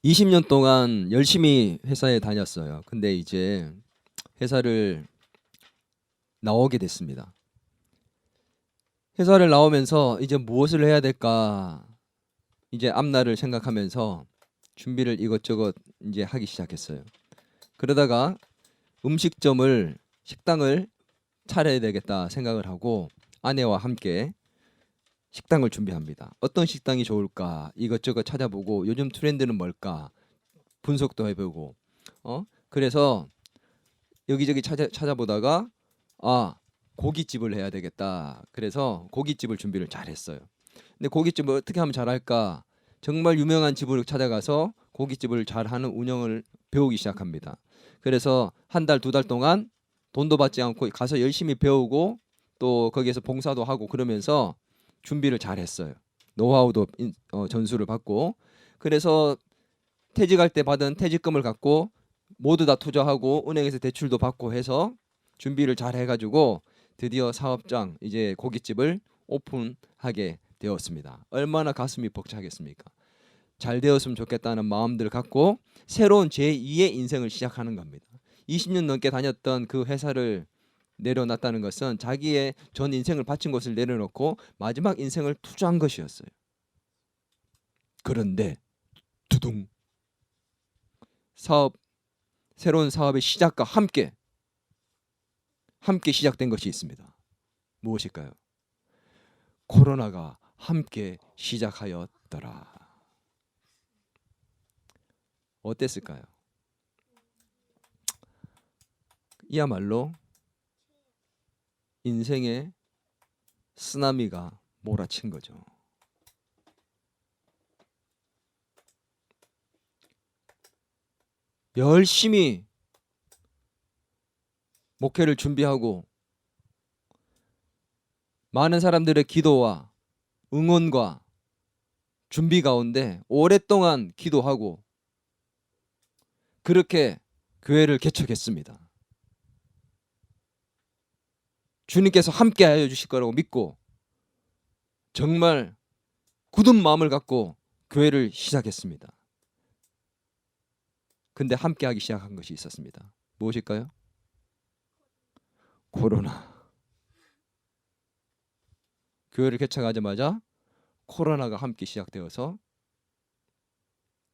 20년 동안 열심히 회사에 다녔어요. 근데 이제 회사를 나오게 됐습니다. 회사를 나오면서 이제 무엇을 해야 될까? 이제 앞날을 생각하면서 준비를 이것저것 이제 하기 시작했어요. 그러다가 식당을 차려야 되겠다 생각을 하고 아내와 함께 식당을 준비합니다. 어떤 식당이 좋을까? 이것저것 찾아보고 요즘 트렌드는 뭘까? 분석도 해보고 그래서 여기저기 찾아보다가 아 고깃집을 해야 되겠다. 그래서 고깃집을 준비를 잘 했어요. 근데 고깃집을 어떻게 하면 잘할까? 정말 유명한 집을 찾아가서 고깃집을 잘하는 운영을 배우기 시작합니다. 그래서 한 달, 두 달 동안 돈도 받지 않고 가서 열심히 배우고 또 거기에서 봉사도 하고 그러면서 준비를 잘 했어요. 노하우도 전수를 받고 그래서 퇴직할 때 받은 퇴직금을 갖고 모두 다 투자하고 은행에서 대출도 받고 해서 준비를 잘 해가지고 드디어 사업장 이제 고깃집을 오픈하게 되었습니다. 얼마나 가슴이 벅차겠습니까? 잘 되었으면 좋겠다는 마음들을 갖고 새로운 제2의 인생을 시작하는 겁니다. 20년 넘게 다녔던 그 회사를 내려놨다는 것은 자기의 전 인생을 바친 것을 내려놓고 마지막 인생을 투자한 것이었어요. 그런데 두둥 새로운 사업의 시작과 함께 시작된 것이 있습니다. 무엇일까요? 코로나가 함께 시작하였더라. 어땠을까요? 이야말로 인생의 쓰나미가 몰아친 거죠. 열심히 목회를 준비하고 많은 사람들의 기도와 응원과 준비 가운데 오랫동안 기도하고 그렇게 교회를 개척했습니다. 주님께서 함께 하여 주실 거라고 믿고 정말 굳은 마음을 갖고 교회를 시작했습니다. 근데 함께 하기 시작한 것이 있었습니다. 무엇일까요? 코로나. 교회를 개척하자마자 코로나가 함께 시작되어서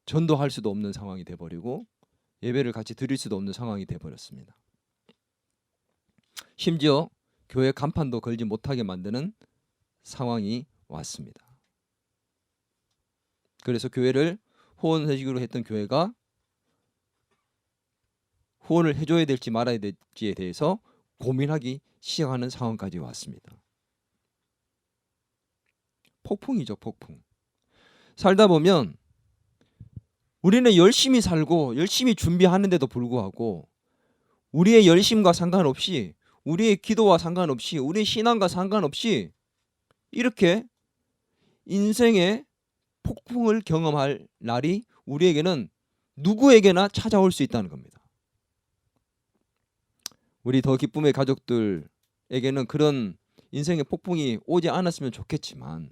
전도할 수도 없는 상황이 돼버리고 예배를 같이 드릴 수도 없는 상황이 돼버렸습니다. 심지어 교회 간판도 걸지 못하게 만드는 상황이 왔습니다. 그래서 교회를 후원회식으로 했던 교회가 후원을 해줘야 될지 말아야 될지에 대해서 고민하기 시작하는 상황까지 왔습니다. 폭풍이죠, 폭풍. 살다 보면 우리는 열심히 살고 열심히 준비하는데도 불구하고 우리의 열심과 상관없이 우리의 기도와 상관없이 우리의 신앙과 상관없이 이렇게 인생의 폭풍을 경험할 날이 우리에게는 누구에게나 찾아올 수 있다는 겁니다. 우리 더 기쁨의 가족들에게는 그런 인생의 폭풍이 오지 않았으면 좋겠지만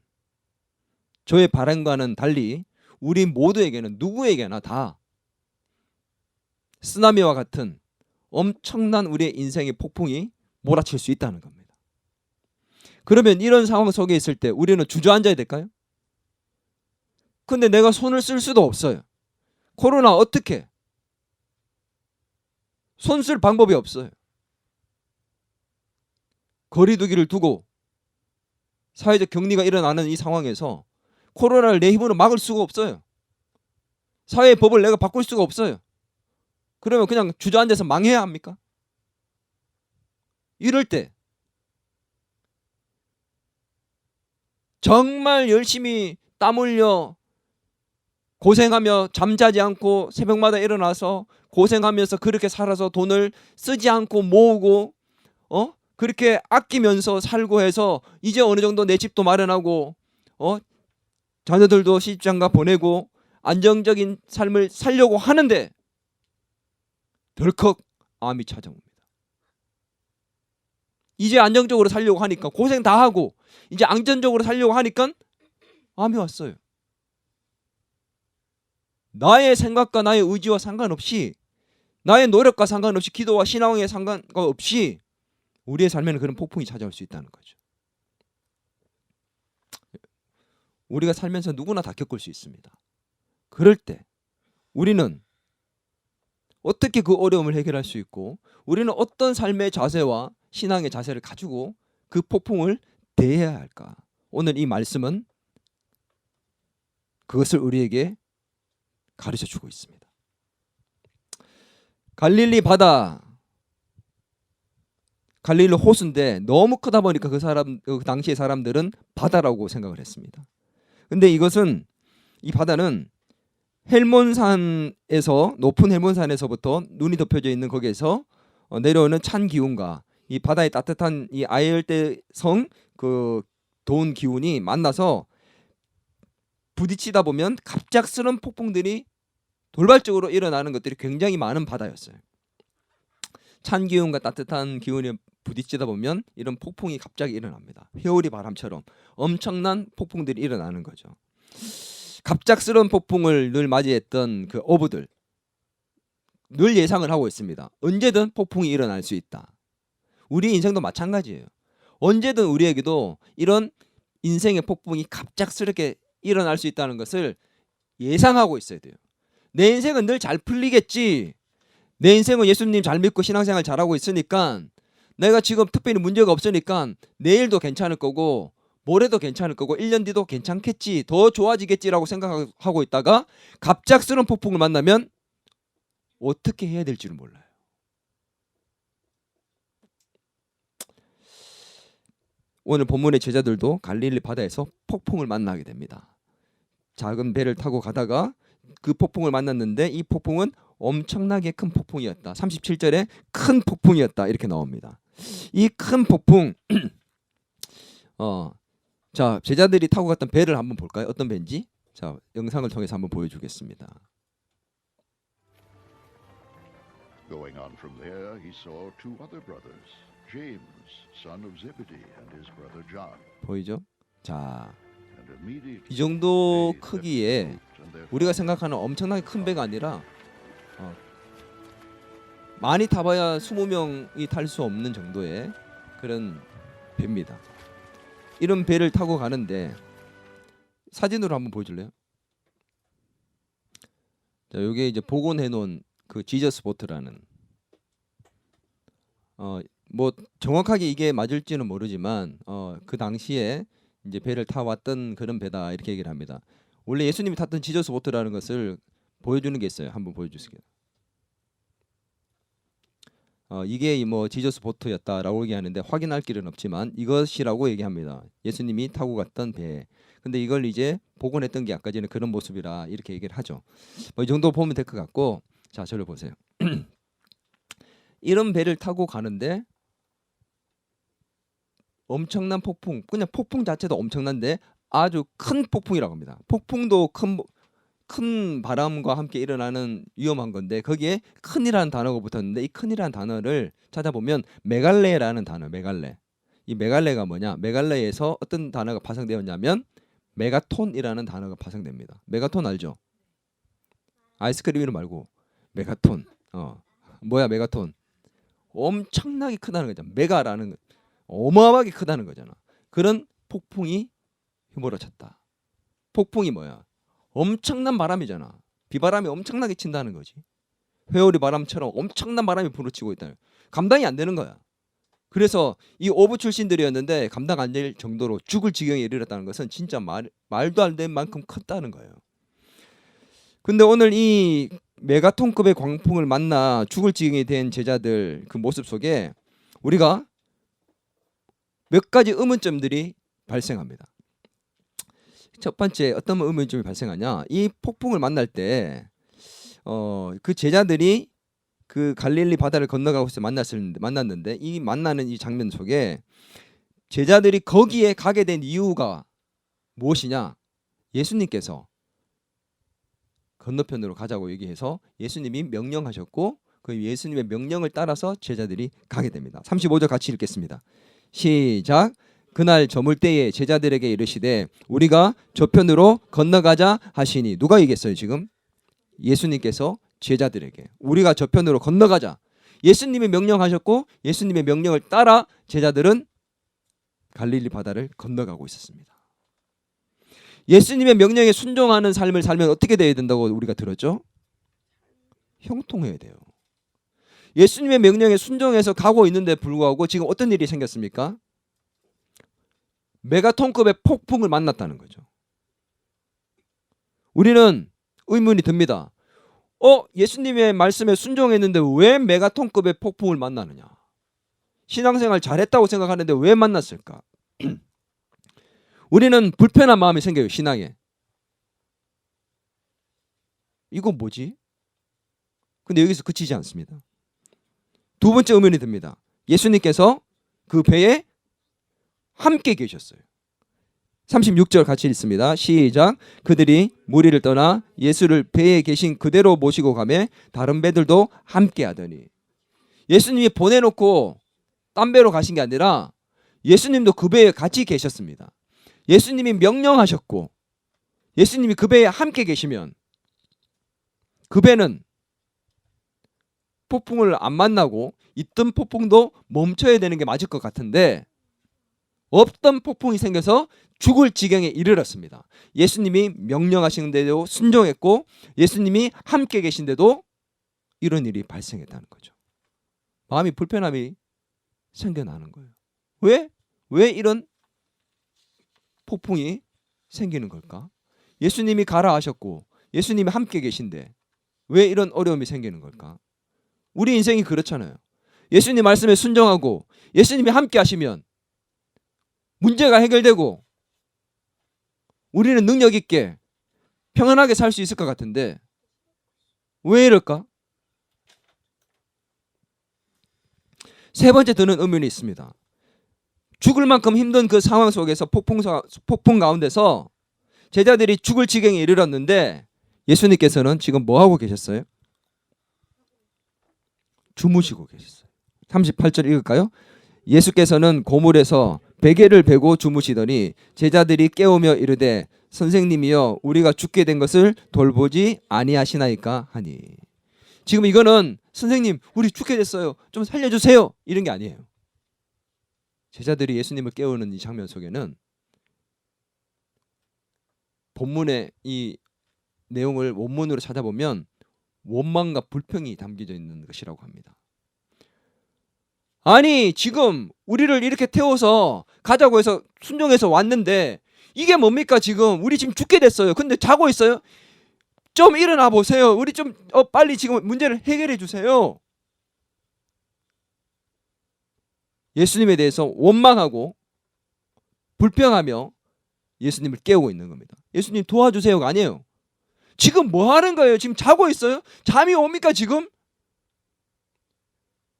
저의 바람과는 달리 우리 모두에게는 누구에게나 다 쓰나미와 같은 엄청난 우리의 인생의 폭풍이 몰아칠 수 있다는 겁니다. 그러면 이런 상황 속에 있을 때 우리는 주저앉아야 될까요? 근데 내가 손을 쓸 수도 없어요. 코로나 어떻게? 손 쓸 방법이 없어요. 거리두기를 두고 사회적 격리가 일어나는 이 상황에서 코로나를 내 힘으로 막을 수가 없어요. 사회의 법을 내가 바꿀 수가 없어요. 그러면 그냥 주저앉아서 망해야 합니까? 이럴 때 정말 열심히 땀 흘려 고생하며 잠자지 않고 새벽마다 일어나서 고생하면서 그렇게 살아서 돈을 쓰지 않고 모으고 그렇게 아끼면서 살고 해서 이제 어느 정도 내 집도 마련하고 자녀들도 시집장가 보내고 안정적인 삶을 살려고 하는데 덜컥 암이 찾아옵니다. 이제 안정적으로 살려고 하니까 고생 다 하고 이제 안정적으로 살려고 하니까 암이 왔어요. 나의 생각과 나의 의지와 상관없이, 나의 노력과 상관없이, 기도와 신앙에 상관없이 우리의 삶에는 그런 폭풍이 찾아올 수 있다는 거죠. 우리가 살면서 누구나 다 겪을 수 있습니다. 그럴 때 우리는 어떻게 그 어려움을 해결할 수 있고, 우리는 어떤 삶의 자세와 신앙의 자세를 가지고 그 폭풍을 대해야 할까? 오늘 이 말씀은 그것을 우리에게 가르쳐 주고 있습니다. 갈릴리 바다, 갈릴리 호수인데 너무 크다 보니까 그 당시의 사람들은 바다라고 생각을 했습니다. 근데 이 바다는 헬몬산에서, 높은 헬몬산에서부터 눈이 덮여져 있는 거기에서 내려오는 찬 기운과 이 바다의 따뜻한 이 아열대성 그 더운 기운이 만나서 부딪히다 보면 갑작스러운 폭풍들이 돌발적으로 일어나는 것들이 굉장히 많은 바다였어요. 찬 기운과 따뜻한 기운이 부딪히다 보면 이런 폭풍이 갑자기 일어납니다. 회오리 바람처럼 엄청난 폭풍들이 일어나는 거죠. 갑작스러운 폭풍을 늘 맞이했던 그 어부들, 늘 예상을 하고 있습니다. 언제든 폭풍이 일어날 수 있다. 우리 인생도 마찬가지예요. 언제든 우리에게도 이런 인생의 폭풍이 갑작스럽게 일어날 수 있다는 것을 예상하고 있어야 돼요. 내 인생은 늘 잘 풀리겠지, 내 인생은 예수님 잘 믿고 신앙생활 잘하고 있으니까, 내가 지금 특별히 문제가 없으니까 내일도 괜찮을 거고 모레도 괜찮을 거고 1년 뒤도 괜찮겠지, 더 좋아지겠지라고 생각하고 있다가 갑작스러운 폭풍을 만나면 어떻게 해야 될지를 몰라요. 오늘 본문의 제자들도 갈릴리 바다에서 폭풍을 만나게 됩니다. 작은 배를 타고 가다가 그 폭풍을 만났는데 이 폭풍은 엄청나게 큰 폭풍이었다. 37절에 큰 폭풍이었다 이렇게 나옵니다. 이 큰 폭풍 자, 제자들이 타고 갔던 배를 한번 볼까요? 어떤 배인지? 자, 영상을 통해서 한번 보여주겠습니다. Going on from there, he saw two other brothers, James, son of Zebedee, and his brother John. 보이죠? 자, And immediately 이 정도 they left the 크기에 boat and their 우리가 fathers. 생각하는 엄청나게 큰 배가 아니라 많이 타봐야 20명이 탈 수 없는 정도의 그런 배입니다. 이런 배를 타고 가는데 사진으로 한번 보여줄래요? 자, 요게 이제 복원해 놓은 그 지저스 보트라는, 뭐 정확하게 이게 맞을지는 모르지만 그 당시에 이제 배를 타왔던 그런 배다 이렇게 얘기를 합니다. 원래 예수님이 탔던 지저스 보트라는 것을 보여주는 게 있어요. 한번 보여주세요. 이게 뭐 지저스 보트였다라고 얘기하는데 확인할 길은 없지만 이것이라고 얘기합니다. 예수님이 타고 갔던 배. 근데 이걸 이제 복원했던 게 아까 전에 그런 모습이라 이렇게 얘기를 하죠. 뭐 이 정도 보면 될 것 같고, 자, 저를 보세요. 이런 배를 타고 가는데 엄청난 폭풍, 그냥 폭풍 자체도 엄청난데 아주 큰 폭풍이라고 합니다. 폭풍도 큰 바람과 함께 일어나는 위험한 건데 거기에 큰이라는 단어가 붙었는데 이 큰이라는 단어를 찾아보면 메갈레라는 단어, 메갈레. 이 메갈레가 뭐냐? 메갈레에서 어떤 단어가 파생되었냐면 메가톤이라는 단어가 파생됩니다. 메가톤 알죠? 아이스크림 이름 말고 메가톤. 뭐야 메가톤? 엄청나게 크다는 거잖아. 메가라는 거. 어마어마하게 크다는 거잖아. 그런 폭풍이 휘몰아쳤다. 폭풍이 뭐야? 엄청난 바람이잖아. 비바람이 엄청나게 친다는 거지. 회오리 바람처럼 엄청난 바람이 부르치고 있다. 감당이 안 되는 거야. 그래서 이 어부 출신들이었는데 감당 안 될 정도로 죽을 지경에 이르렀다는 것은 진짜 말도 안 되는 만큼 컸다는 거예요. 근데 오늘 이 메가톤급의 광풍을 만나 죽을 지경이 된 제자들 그 모습 속에 우리가 몇 가지 의문점들이 발생합니다. 첫 번째, 어떤 의문점이 발생하냐? 이 폭풍을 만날 때 그 제자들이 그 갈릴리 바다를 건너가고 있어 만났는데 이 만나는 이 장면 속에 제자들이 거기에 가게 된 이유가 무엇이냐? 예수님께서 건너편으로 가자고 얘기해서 예수님이 명령하셨고 그 예수님의 명령을 따라서 제자들이 가게 됩니다. 35절 같이 읽겠습니다. 시작. 그날 저물 때에 제자들에게 이르시되 우리가 저편으로 건너가자 하시니. 누가 얘기했어요 지금? 예수님께서 제자들에게 우리가 저편으로 건너가자. 예수님이 명령하셨고 예수님의 명령을 따라 제자들은 갈릴리 바다를 건너가고 있었습니다. 예수님의 명령에 순종하는 삶을 살면 어떻게 돼야 된다고 우리가 들었죠? 형통해야 돼요. 예수님의 명령에 순종해서 가고 있는데 불구하고 지금 어떤 일이 생겼습니까? 메가톤급의 폭풍을 만났다는 거죠. 우리는 의문이 듭니다. 예수님의 말씀에 순종했는데 왜 메가톤급의 폭풍을 만나느냐? 신앙생활 잘했다고 생각하는데 왜 만났을까? 우리는 불편한 마음이 생겨요. 신앙에. 이거 뭐지? 근데 여기서 그치지 않습니다. 두 번째 의문이 듭니다. 예수님께서 그 배에 함께 계셨어요. 36절 같이 읽습니다. 시작. 그들이 무리를 떠나 예수를 배에 계신 그대로 모시고 가매 다른 배들도 함께 하더니. 예수님이 보내놓고 딴 배로 가신 게 아니라 예수님도 그 배에 같이 계셨습니다. 예수님이 명령하셨고 예수님이 그 배에 함께 계시면 그 배는 폭풍을 안 만나고 있던 폭풍도 멈춰야 되는 게 맞을 것 같은데 없던 폭풍이 생겨서 죽을 지경에 이르렀습니다. 예수님이 명령하시는데도 순종했고 예수님이 함께 계신데도 이런 일이 발생했다는 거죠. 마음이 불편함이 생겨나는 거예요. 왜? 왜 이런 폭풍이 생기는 걸까? 예수님이 가라 하셨고 예수님이 함께 계신데 왜 이런 어려움이 생기는 걸까? 우리 인생이 그렇잖아요. 예수님 말씀에 순종하고 예수님이 함께 하시면 문제가 해결되고 우리는 능력 있게 평안하게 살 수 있을 것 같은데 왜 이럴까? 세 번째 드는 의문이 있습니다. 죽을 만큼 힘든 그 상황 속에서 폭풍 가운데서 제자들이 죽을 지경에 이르렀는데 예수님께서는 지금 뭐 하고 계셨어요? 주무시고 계셨어요. 38절 읽을까요? 예수께서는 고물에서 베개를 베고 주무시더니 제자들이 깨우며 이르되 선생님이여 우리가 죽게 된 것을 돌보지 아니하시나이까 하니. 지금 이거는 선생님 우리 죽게 됐어요. 좀 살려주세요. 이런 게 아니에요. 제자들이 예수님을 깨우는 이 장면 속에는 본문의 이 내용을 원문으로 찾아보면 원망과 불평이 담겨져 있는 것이라고 합니다. 아니 지금 우리를 이렇게 태워서 가자고 해서 순종해서 왔는데 이게 뭡니까 지금 우리 지금 죽게 됐어요. 근데 자고 있어요. 좀 일어나 보세요. 우리 좀 빨리 지금 문제를 해결해 주세요. 예수님에 대해서 원망하고 불평하며 예수님을 깨우고 있는 겁니다. 예수님 도와주세요가 아니에요. 지금 뭐 하는 거예요? 지금 자고 있어요? 잠이 옵니까 지금?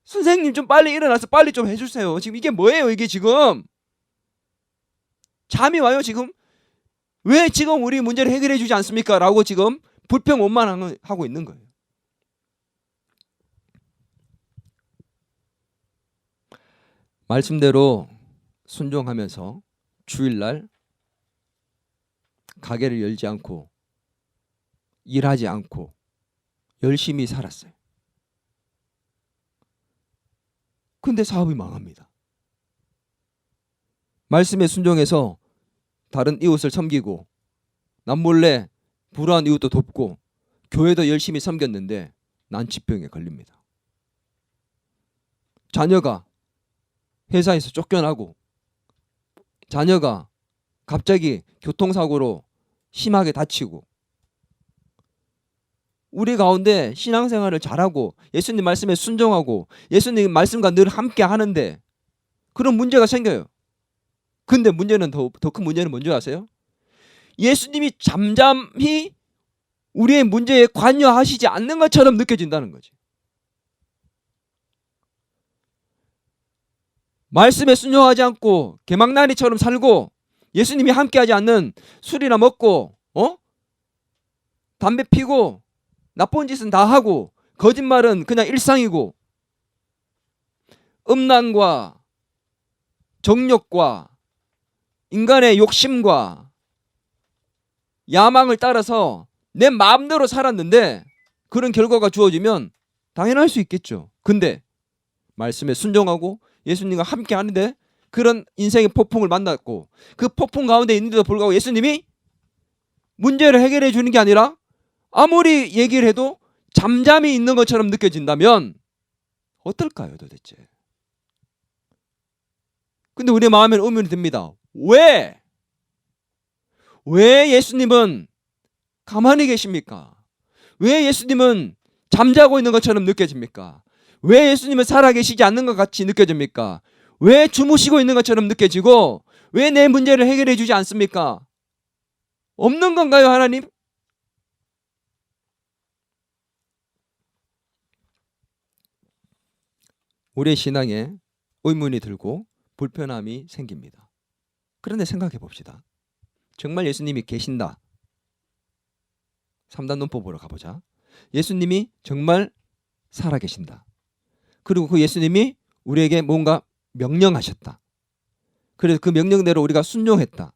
선생님 좀 빨리 일어나서 빨리 좀 해주세요. 지금 이게 뭐예요 이게 지금? 잠이 와요 지금? 왜 지금 우리 문제를 해결해 주지 않습니까? 라고 지금 불평 원만하고 있는 거예요. 말씀대로 순종하면서 주일날 가게를 열지 않고 일하지 않고 열심히 살았어요. 근데 사업이 망합니다. 말씀에 순종해서 다른 이웃을 섬기고 남몰래 불우한 이웃도 돕고 교회도 열심히 섬겼는데 난치병에 걸립니다. 자녀가 회사에서 쫓겨나고 자녀가 갑자기 교통사고로 심하게 다치고 우리 가운데 신앙생활을 잘하고 예수님 말씀에 순종하고 예수님 말씀과 늘 함께 하는데 그런 문제가 생겨요. 근데 문제는 더 큰 문제는 뭔지 아세요? 예수님이 잠잠히 우리의 문제에 관여하시지 않는 것처럼 느껴진다는 거지. 말씀에 순종하지 않고 개망나니처럼 살고 예수님이 함께하지 않는 술이나 먹고 담배 피고 나쁜 짓은 다 하고 거짓말은 그냥 일상이고 음란과 정욕과 인간의 욕심과 야망을 따라서 내 마음대로 살았는데 그런 결과가 주어지면 당연할 수 있겠죠. 근데 말씀에 순종하고 예수님과 함께 하는데 그런 인생의 폭풍을 만났고 그 폭풍 가운데 있는데도 불구하고 예수님이 문제를 해결해 주는 게 아니라 아무리 얘기를 해도 잠잠히 있는 것처럼 느껴진다면 어떨까요 도대체? 근데 우리 마음에는 의문이 듭니다. 왜? 왜 예수님은 가만히 계십니까? 왜 예수님은 잠자고 있는 것처럼 느껴집니까? 왜 예수님은 살아계시지 않는 것 같이 느껴집니까? 왜 주무시고 있는 것처럼 느껴지고 왜 내 문제를 해결해 주지 않습니까? 없는 건가요, 하나님? 우리의 신앙에 의문이 들고 불편함이 생깁니다. 그런데 생각해 봅시다. 정말 예수님이 계신다. 3단 논법으로 가보자. 예수님이 정말 살아계신다. 그리고 그 예수님이 우리에게 뭔가 명령하셨다. 그래서 그 명령대로 우리가 순종했다.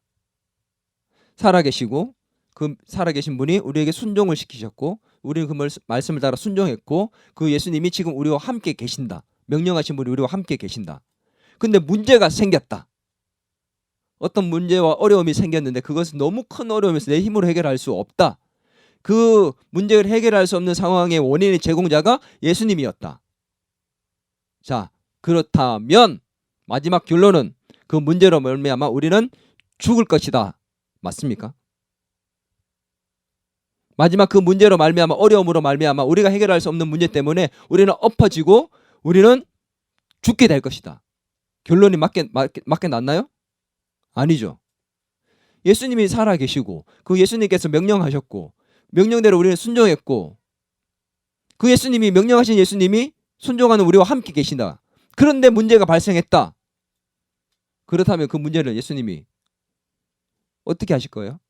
살아계시고 그 살아계신 분이 우리에게 순종을 시키셨고 우리는 그 말씀을 따라 순종했고 그 예수님이 지금 우리와 함께 계신다. 명령하신 분이 우리와 함께 계신다. 근데 문제가 생겼다. 어떤 문제와 어려움이 생겼는데 그것은 너무 큰 어려움에서 내 힘으로 해결할 수 없다. 그 문제를 해결할 수 없는 상황의 원인의 제공자가 예수님이었다. 자, 그렇다면 마지막 결론은 그 문제로 말미암아 우리는 죽을 것이다. 맞습니까? 마지막 그 문제로 말미암아 어려움으로 말미암아 우리가 해결할 수 없는 문제 때문에 우리는 엎어지고 우리는 죽게 될 것이다. 결론이 맞게 났나요? 아니죠. 예수님이 살아계시고 그 예수님께서 명령하셨고 명령대로 우리는 순종했고 그 예수님이 명령하신 예수님이 순종하는 우리와 함께 계신다. 그런데 문제가 발생했다. 그렇다면 그 문제를 예수님이 어떻게 하실 거예요?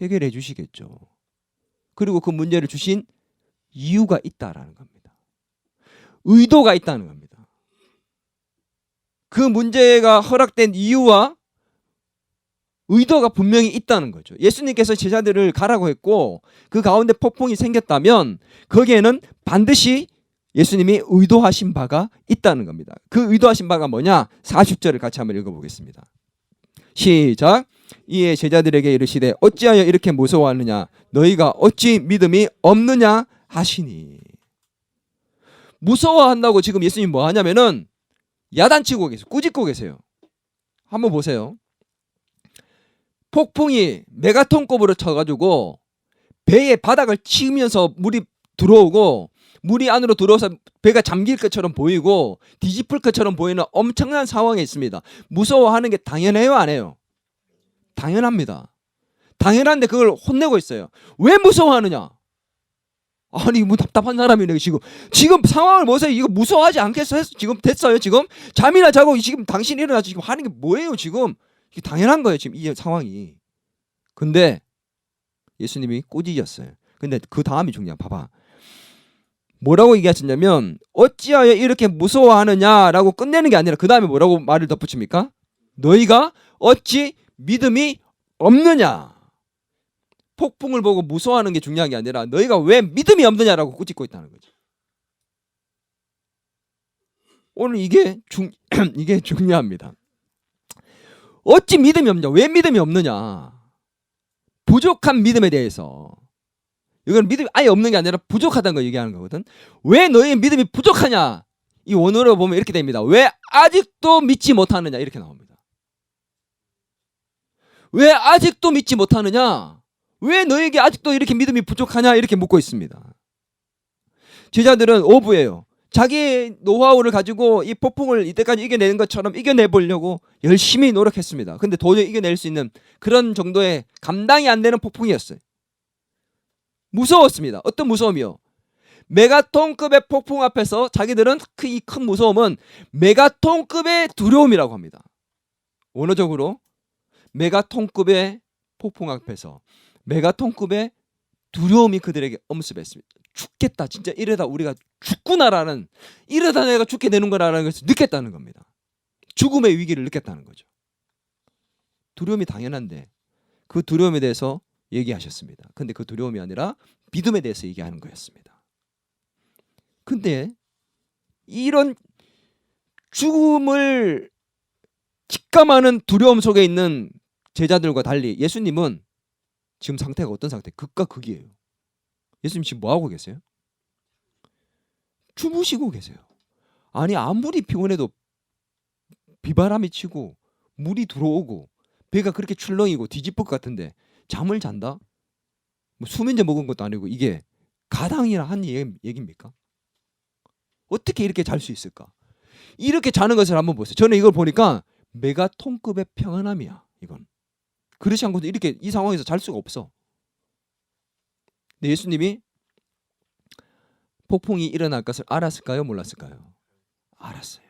해결해 주시겠죠. 그리고 그 문제를 주신 이유가 있다라는 겁니다. 의도가 있다는 겁니다. 그 문제가 허락된 이유와 의도가 분명히 있다는 거죠. 예수님께서 제자들을 가라고 했고 그 가운데 폭풍이 생겼다면 거기에는 반드시 예수님이 의도하신 바가 있다는 겁니다. 그 의도하신 바가 뭐냐? 40절을 같이 한번 읽어보겠습니다. 시작. 이에 제자들에게 이르시되 어찌하여 이렇게 무서워하느냐? 너희가 어찌 믿음이 없느냐 하시니. 무서워한다고 지금 예수님 뭐 하냐면은 야단치고 계세요. 꾸짖고 계세요. 한번 보세요. 폭풍이 메가톤급으로 쳐가지고 배의 바닥을 치면서 물이 들어오고 물이 안으로 들어와서 배가 잠길 것처럼 보이고 뒤집힐 것처럼 보이는 엄청난 상황에 있습니다. 무서워하는 게 당연해요, 안 해요? 당연합니다. 당연한데 그걸 혼내고 있어요. 왜 무서워하느냐? 아니 뭐 답답한 사람이네 지금 상황을 보세요. 이거 무서워하지 않겠어요? 지금 됐어요. 지금 잠이나 자고 지금 당신 일어나서 지금 하는 게 뭐예요? 지금 이게 당연한 거예요. 지금 이 상황이. 근데 예수님이 꾸짖었어요. 근데 그 다음이 중요한. 봐봐. 뭐라고 얘기하셨냐면 어찌하여 이렇게 무서워하느냐라고 끝내는 게 아니라 그 다음에 뭐라고 말을 덧붙입니까? 너희가 어찌 믿음이 없느냐. 폭풍을 보고 무서워하는 게 중요한 게 아니라 너희가 왜 믿음이 없느냐라고 꾸짖고 있다는 거죠. 오늘 이게 중요합니다. 어찌 믿음이 없냐? 왜 믿음이 없느냐? 부족한 믿음에 대해서. 이건 믿음이 아예 없는 게 아니라 부족하다는 걸 얘기하는 거거든. 왜 너희의 믿음이 부족하냐? 이 원어로 보면 이렇게 됩니다. 왜 아직도 믿지 못하느냐? 이렇게 나옵니다. 왜 아직도 믿지 못하느냐? 왜 너에게 아직도 이렇게 믿음이 부족하냐? 이렇게 묻고 있습니다. 제자들은 오부예요. 자기의 노하우를 가지고 이 폭풍을 이때까지 이겨내는 것처럼 이겨내보려고 열심히 노력했습니다. 근데 도저히 이겨낼 수 있는 그런 정도의 감당이 안 되는 폭풍이었어요. 무서웠습니다. 어떤 무서움이요? 메가톤급의 폭풍 앞에서 자기들은 이 큰 무서움은 메가톤급의 두려움이라고 합니다. 원어적으로 메가톤급의 폭풍 앞에서 메가톤급의 두려움이 그들에게 엄습했습니다. 죽겠다. 진짜 이러다 우리가 죽구나라는, 이러다 내가 죽게 되는 거라는 것을 느꼈다는 겁니다. 죽음의 위기를 느꼈다는 거죠. 두려움이 당연한데 그 두려움에 대해서 얘기하셨습니다. 근데 그 두려움이 아니라 믿음에 대해서 얘기하는 거였습니다. 근데 이런 죽음을 직감하는 두려움 속에 있는 제자들과 달리 예수님은 지금 상태가 어떤 상태? 극과 극이에요. 예수님 지금 뭐 하고 계세요? 주무시고 계세요. 아니 아무리 피곤해도 비바람이 치고 물이 들어오고 배가 그렇게 출렁이고 뒤집을 것 같은데 잠을 잔다? 뭐 수면제 먹은 것도 아니고 이게 가당이나 한 얘기입니까? 어떻게 이렇게 잘 수 있을까? 이렇게 자는 것을 한번 보세요. 저는 이걸 보니까 메가톤급의 평안함이야. 이건 그렇지 않고도 이렇게 이 상황에서 잘 수가 없어. 근데 예수님이 폭풍이 일어날 것을 알았을까요? 몰랐을까요? 알았어요.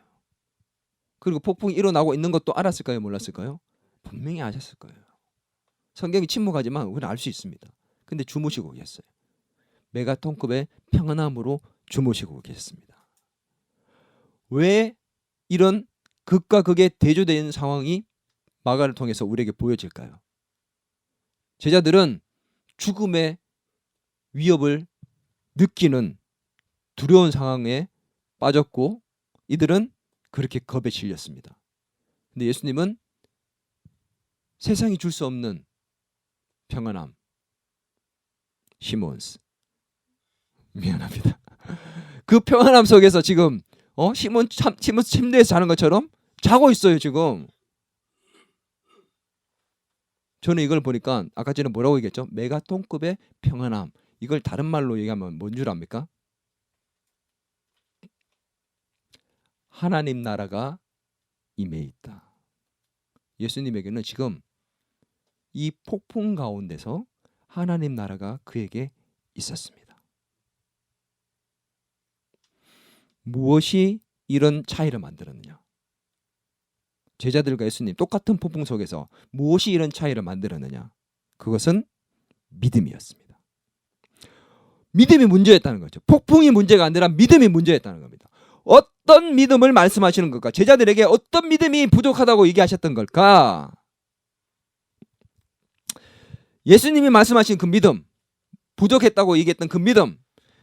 그리고 폭풍이 일어나고 있는 것도 알았을까요? 몰랐을까요? 분명히 아셨을 거예요. 성경이 침묵하지만 우리는 알 수 있습니다. 근데 주무시고 계셨어요. 메가톤급의 평안함으로 주무시고 계셨습니다. 왜 이런 극과 극의 대조되는 상황이 마가를 통해서 우리에게 보여질까요? 제자들은 죽음의 위협을 느끼는 두려운 상황에 빠졌고 이들은 그렇게 겁에 질렸습니다. 근데 예수님은 세상이 줄 수 없는 평안함. 시몬스 미안합니다. 그 평안함 속에서 지금 시몬 침대에서 자는 것처럼 자고 있어요 지금. 저는 이걸 보니까 아까 전에 뭐라고 얘기했죠? 메가톤급의 평안함. 이걸 다른 말로 얘기하면 뭔 줄 압니까? 하나님 나라가 임해 있다. 예수님에게는 지금 이 폭풍 가운데서 하나님 나라가 그에게 있었습니다. 무엇이 이런 차이를 만들었느냐? 제자들과 예수님 똑같은 폭풍 속에서 무엇이 이런 차이를 만들었느냐? 그것은 믿음이었습니다. 믿음이 문제였다는 거죠. 폭풍이 문제가 아니라 믿음이 문제였다는 겁니다. 어떤 믿음을 말씀하시는 걸까? 제자들에게 어떤 믿음이 부족하다고 얘기하셨던 걸까? 예수님이 말씀하신 그 믿음, 부족했다고 얘기했던 그 믿음,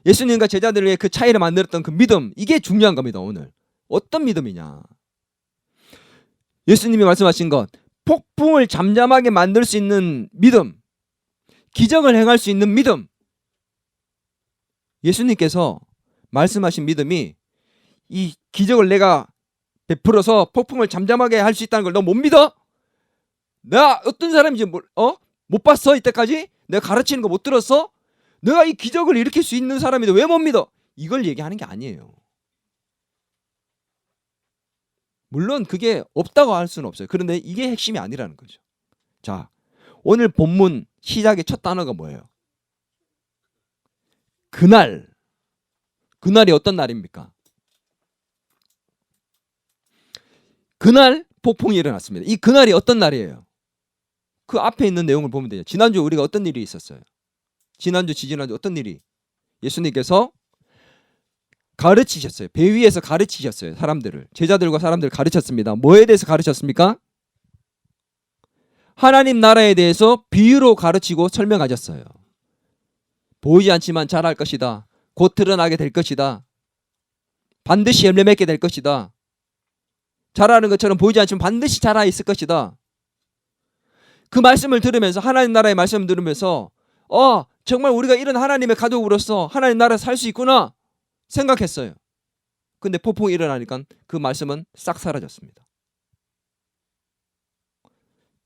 예수님과 제자들에게 그 차이를 만들었던 그 믿음, 이게 중요한 겁니다. 오늘 어떤 믿음이냐? 예수님이 말씀하신 것, 폭풍을 잠잠하게 만들 수 있는 믿음, 기적을 행할 수 있는 믿음. 예수님께서 말씀하신 믿음이 이 기적을 내가 베풀어서 폭풍을 잠잠하게 할 수 있다는 걸 너 못 믿어? 내가 어떤 사람인지 못 봤어? 이때까지? 내가 가르치는 거 못 들었어? 내가 이 기적을 일으킬 수 있는 사람인데 왜 못 믿어? 이걸 얘기하는 게 아니에요. 물론 그게 없다고 할 수는 없어요. 그런데 이게 핵심이 아니라는 거죠. 자, 오늘 본문 시작의 첫 단어가 뭐예요? 그날. 그날이 어떤 날입니까? 그날 폭풍이 일어났습니다. 이 그날이 어떤 날이에요? 그 앞에 있는 내용을 보면 돼요. 지난주 우리가 어떤 일이 있었어요? 지난주, 지지난주 어떤 일이? 예수님께서 가르치셨어요. 배 위에서 가르치셨어요. 사람들을. 제자들과 사람들을 가르쳤습니다. 뭐에 대해서 가르쳤습니까? 하나님 나라에 대해서 비유로 가르치고 설명하셨어요. 보이지 않지만 자랄 것이다. 곧 드러나게 될 것이다. 반드시 열매 맺게 될 것이다. 자라는 것처럼 보이지 않지만 반드시 자라 있을 것이다. 그 말씀을 들으면서 하나님 나라의 말씀을 들으면서 정말 우리가 이런 하나님의 가족으로서 하나님 나라에 살 수 있구나 생각했어요. 근데 폭풍이 일어나니까 그 말씀은 싹 사라졌습니다.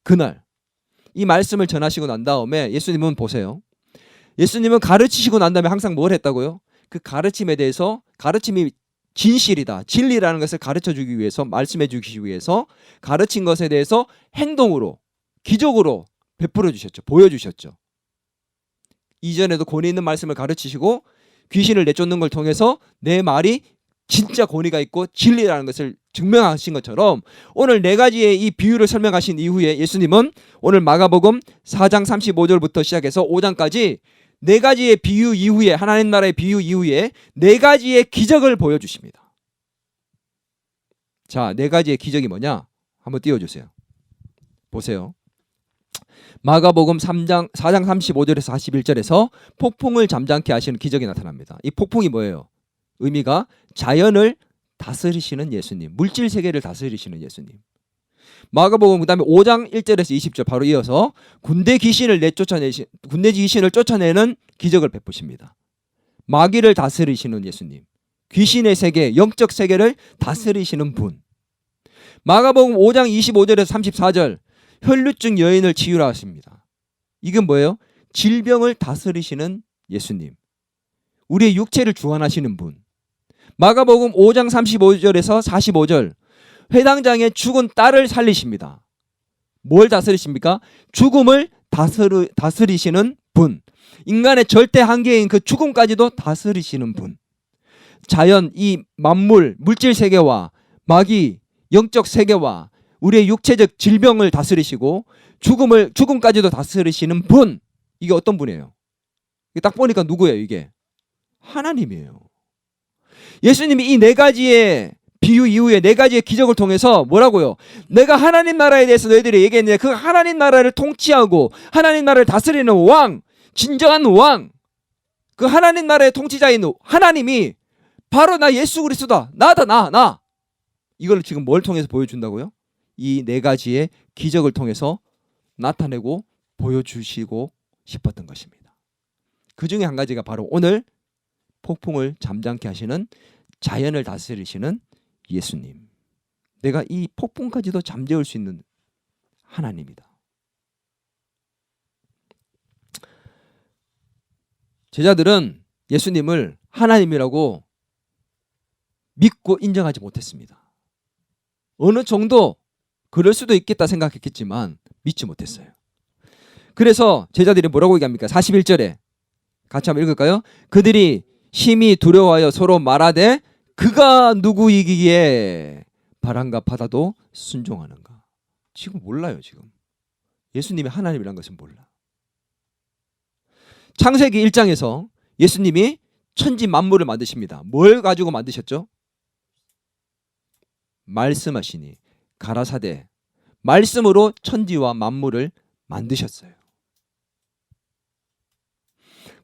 그날 이 말씀을 전하시고 난 다음에 예수님은 보세요. 예수님은 가르치시고 난 다음에 항상 뭘 했다고요? 그 가르침에 대해서 가르침이 진실이다. 진리라는 것을 가르쳐 주기 위해서 말씀해 주기 위해서 가르친 것에 대해서 행동으로 기적으로 베풀어 주셨죠. 보여주셨죠. 이전에도 권위 있는 말씀을 가르치시고 귀신을 내쫓는 걸 통해서 내 말이 진짜 권위가 있고 진리라는 것을 증명하신 것처럼 오늘 네 가지의 이 비유를 설명하신 이후에 예수님은 오늘 마가복음 4장 35절부터 시작해서 5장까지 네 가지의 비유 이후에 하나님 나라의 비유 이후에 네 가지의 기적을 보여주십니다. 자, 네 가지의 기적이 뭐냐? 한번 띄워주세요. 보세요. 마가복음 4장 35절에서 41절에서 폭풍을 잠잠케 하시는 기적이 나타납니다. 이 폭풍이 뭐예요? 의미가 자연을 다스리시는 예수님, 물질 세계를 다스리시는 예수님. 마가복음 그다음에 5장 1절에서 20절 바로 이어서 군대 귀신을 쫓아내는 기적을 베푸십니다. 마귀를 다스리시는 예수님, 귀신의 세계, 영적 세계를 다스리시는 분. 마가복음 5장 25절에서 34절 혈루증 여인을 치유라 하십니다. 이건 뭐예요? 질병을 다스리시는 예수님, 우리의 육체를 주관하시는 분. 마가복음 5장 35절에서 45절 회당장의 죽은 딸을 살리십니다. 뭘 다스리십니까? 죽음을 다스리시는 분. 인간의 절대 한계인 그 죽음까지도 다스리시는 분. 자연, 이 만물, 물질 세계와 마귀, 영적 세계와 우리의 육체적 질병을 다스리시고 죽음까지도 다스리시는 분. 이게 어떤 분이에요? 딱 보니까 누구예요 이게? 하나님이에요. 예수님이 이 네 가지의 비유 이후에 네 가지의 기적을 통해서 뭐라고요? 내가 하나님 나라에 대해서 너희들이 얘기했는데 그 하나님 나라를 통치하고 하나님 나라를 다스리는 왕, 진정한 왕, 그 하나님 나라의 통치자인 하나님이 바로 나 예수 그리스도다. 나다 나. 이걸 지금 뭘 통해서 보여준다고요? 이 네 가지의 기적을 통해서 나타내고 보여주시고 싶었던 것입니다. 그 중에 한 가지가 바로 오늘 폭풍을 잠잠케 하시는 자연을 다스리시는 예수님. 내가 이 폭풍까지도 잠재울 수 있는 하나님이다. 제자들은 예수님을 하나님이라고 믿고 인정하지 못했습니다. 어느 정도 그럴 수도 있겠다 생각했겠지만 믿지 못했어요. 그래서 제자들이 뭐라고 얘기합니까? 41절에 같이 한번 읽을까요? 그들이 심히 두려워하여 서로 말하되 그가 누구이기에 바람과 바다도 순종하는가. 지금 몰라요. 지금 예수님이 하나님이라는 것은 몰라. 창세기 1장에서 예수님이 천지 만물을 만드십니다. 뭘 가지고 만드셨죠? 말씀하시니 가라사대 말씀으로 천지와 만물을 만드셨어요.